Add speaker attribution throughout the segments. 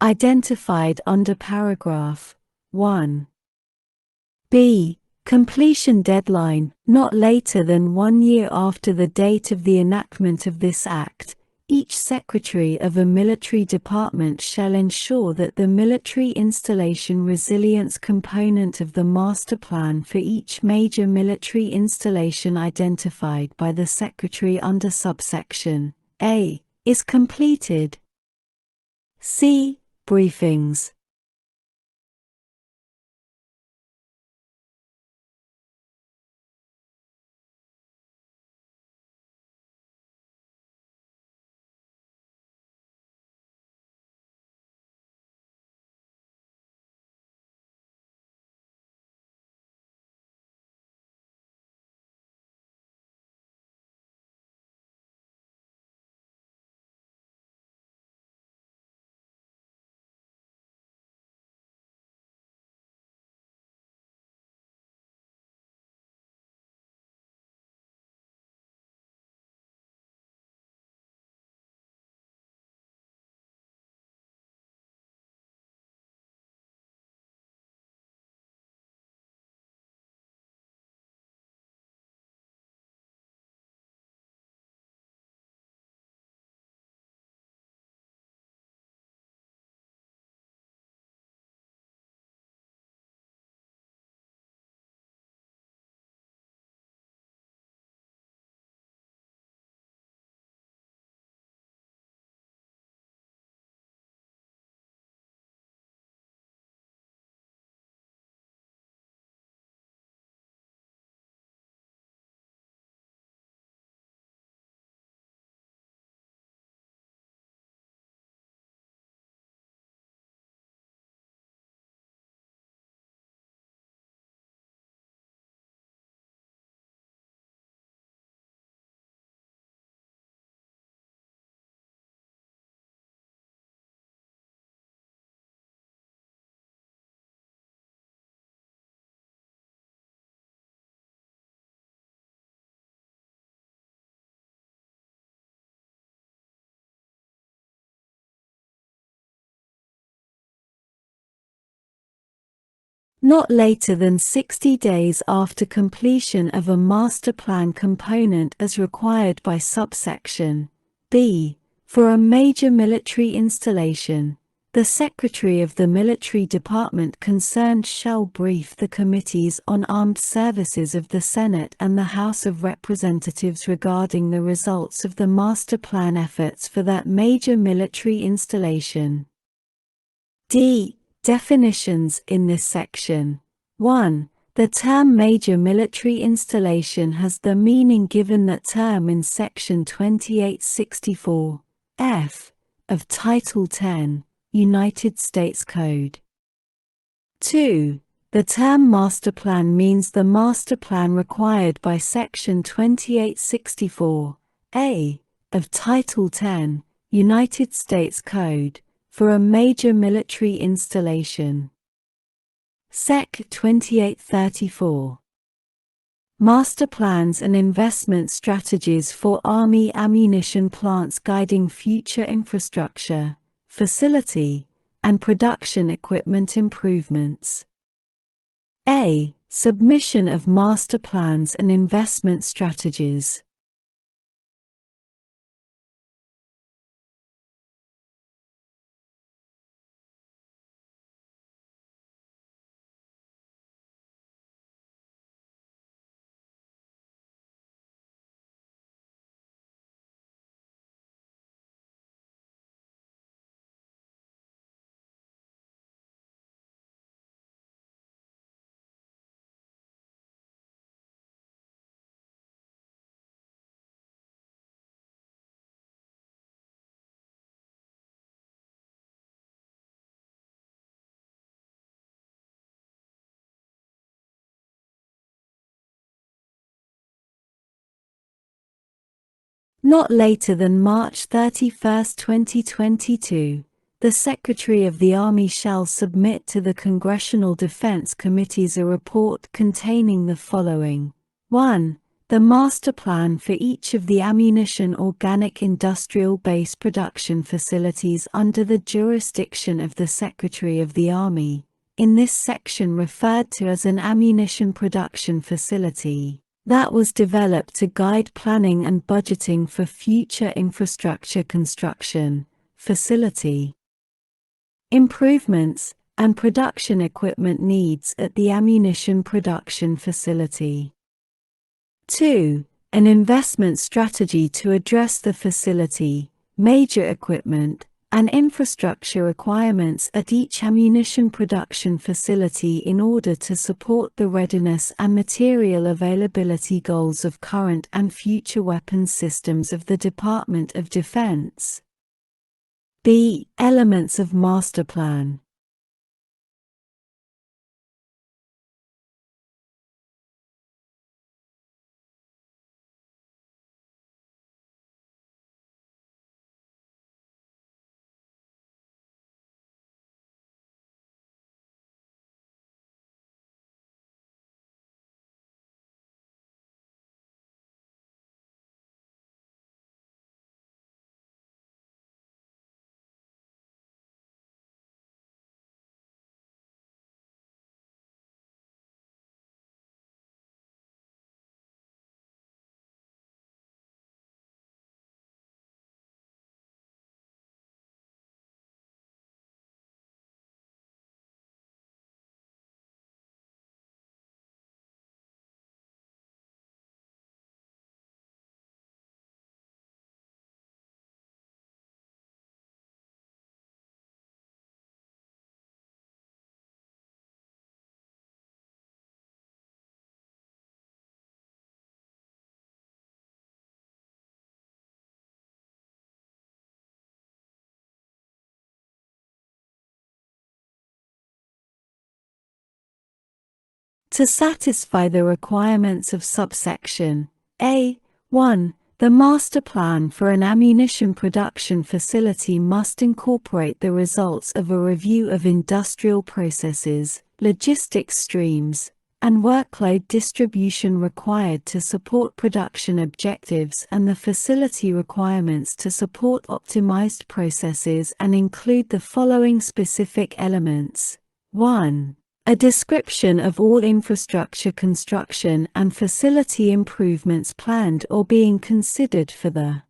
Speaker 1: identified under paragraph 1. B. Completion deadline, not later than 1 year after the date of the enactment of this Act. Each Secretary of a military department shall ensure that the military installation resilience component of the master plan for each major military installation identified by the Secretary under subsection A is completed. C. Briefings. Not later than 60 days after completion of a master plan component as required by subsection B. For a major military installation, the Secretary of the military department concerned shall brief the Committees on Armed Services of the Senate and the House of Representatives regarding the results of the master plan efforts for that major military installation. D. Definitions in this section. 1. The term major military installation has the meaning given that term in Section 2864 F of Title 10, United States Code. 2. The term master plan means the master plan required by Section 2864 A of Title 10, United States Code, for a major military installation. Sec. 2834. Master plans and investment strategies for Army ammunition plants guiding future infrastructure, facility, and production equipment improvements. A. Submission of master plans and investment strategies. Not later than March 31, 2022, the Secretary of the Army shall submit to the Congressional Defense Committees a report containing the following. 1. the master plan for each of the ammunition organic industrial base production facilities under the jurisdiction of the Secretary of the Army, in this section referred to as an ammunition production facility, that was developed to guide planning and budgeting for future infrastructure construction, facility improvements, and production equipment needs at the ammunition production facility. 2. An investment strategy to address the facility, major equipment, and infrastructure requirements at each ammunition production facility in order to support the readiness and material availability goals of current and future weapons systems of the Department of Defense. B. Elements of Master Plan. To satisfy the requirements of subsection A.1, the master plan for an ammunition production facility must incorporate the results of a review of industrial processes, logistics streams, and workload distribution required to support production objectives and the facility requirements to support optimized processes, and include the following specific elements. 1. A description of all infrastructure construction and facility improvements planned or being considered for the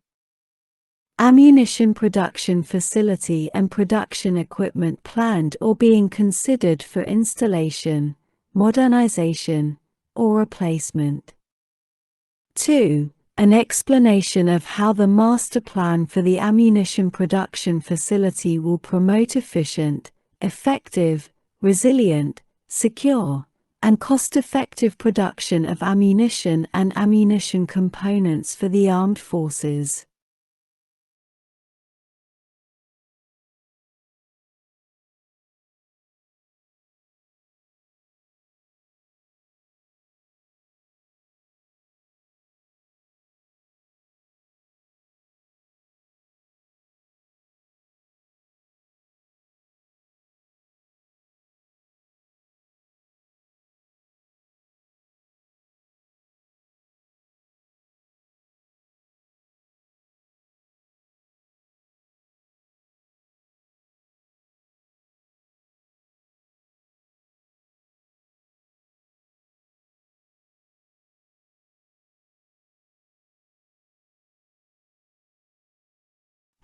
Speaker 1: ammunition production facility and production equipment planned or being considered for installation, modernization, or replacement. 2. An explanation of how the master plan for the ammunition production facility will promote efficient, effective, resilient, secure, and cost-effective production of ammunition and ammunition components for the armed forces.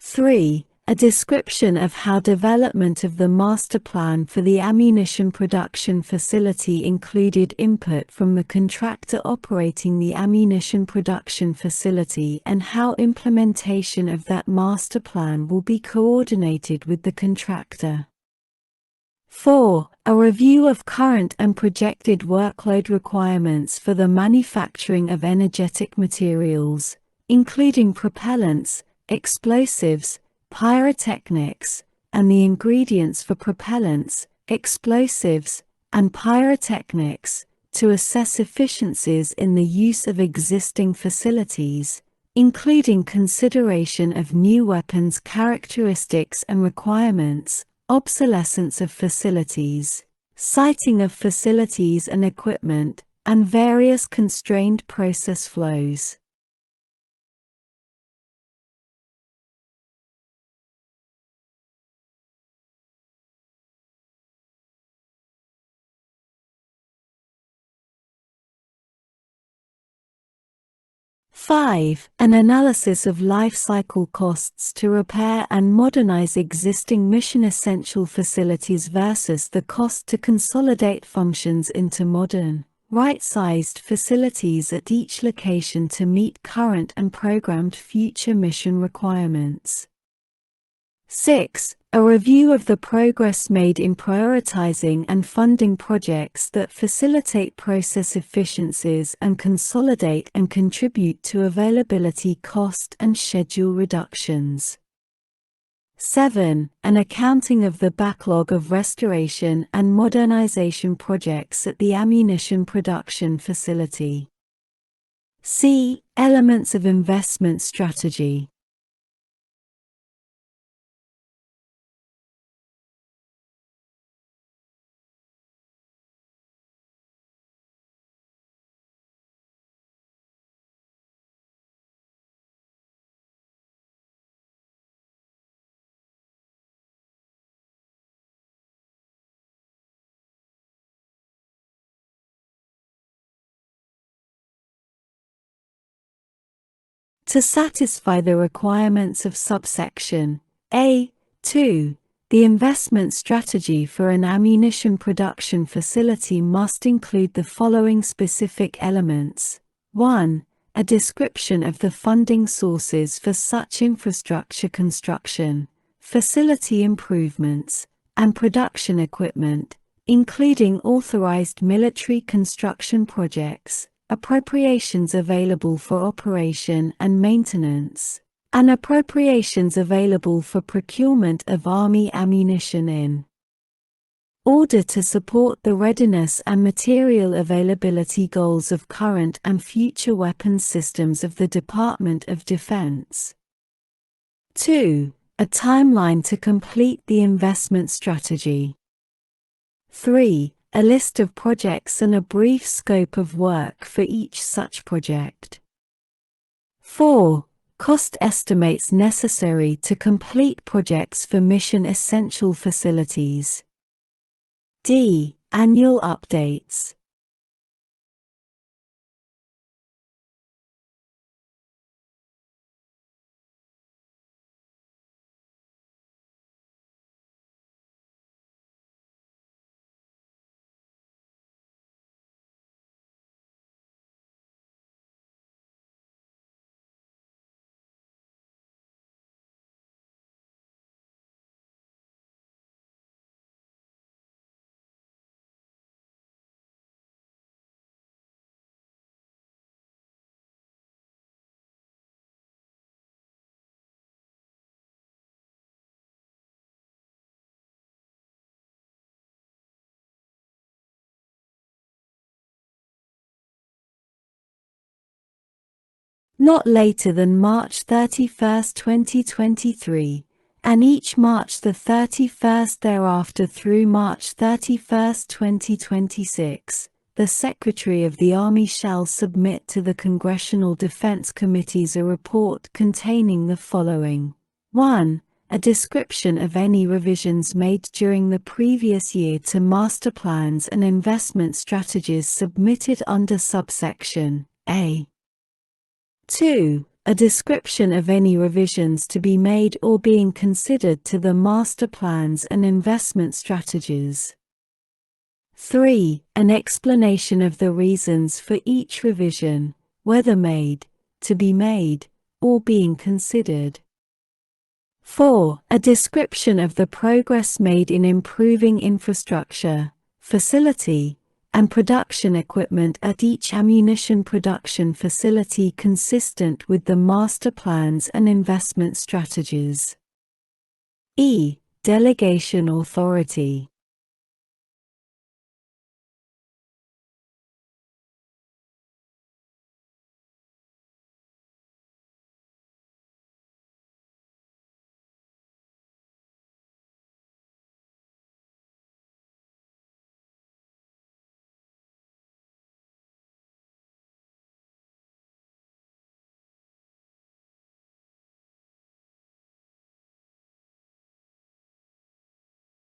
Speaker 1: Three, a description of how development of the master plan for the ammunition production facility included input from the contractor operating the ammunition production facility and how implementation of that master plan will be coordinated with the contractor. 4. A review of current and projected workload requirements for the manufacturing of energetic materials, including propellants, explosives, pyrotechnics, and the ingredients for propellants, explosives, and pyrotechnics, to assess efficiencies in the use of existing facilities, including consideration of new weapons characteristics and requirements, obsolescence of facilities, siting of facilities and equipment, and various constrained process flows. Five, an analysis of life cycle costs to repair and modernize existing mission-essential facilities versus the cost to consolidate functions into modern, right-sized facilities at each location to meet current and programmed future mission requirements. 6. A review of the progress made in prioritizing and funding projects that facilitate process efficiencies and consolidate and contribute to availability cost and schedule reductions. 7. An accounting of the backlog of restoration and modernization projects at the ammunition production facility. C. Elements of investment strategy. To satisfy the requirements of subsection A.2, the investment strategy for an ammunition production facility must include the following specific elements. 1. A description of the funding sources for such infrastructure construction, facility improvements, and production equipment, including authorized military construction projects, appropriations available for operation and maintenance, and appropriations available for procurement of Army ammunition in order to support the readiness and material availability goals of current and future weapons systems of the Department of Defense. 2. A timeline to complete the investment strategy. 3. A list of projects and a brief scope of work for each such project. 4. Cost estimates necessary to complete projects for mission-essential facilities. D. Annual updates. Not later than March 31, 2023, and each March the 31st thereafter through March 31, 2026, the Secretary of the Army shall submit to the Congressional Defense Committees a report containing the following. 1. A description of any revisions made during the previous year to master plans and investment strategies submitted under subsection A. 2. A description of any revisions to be made or being considered to the master plans and investment strategies. 3. An explanation of the reasons for each revision, whether made, to be made, or being considered. 4. A description of the progress made in improving infrastructure, facility, and production equipment at each ammunition production facility consistent with the master plans and investment strategies. E. Delegation authority.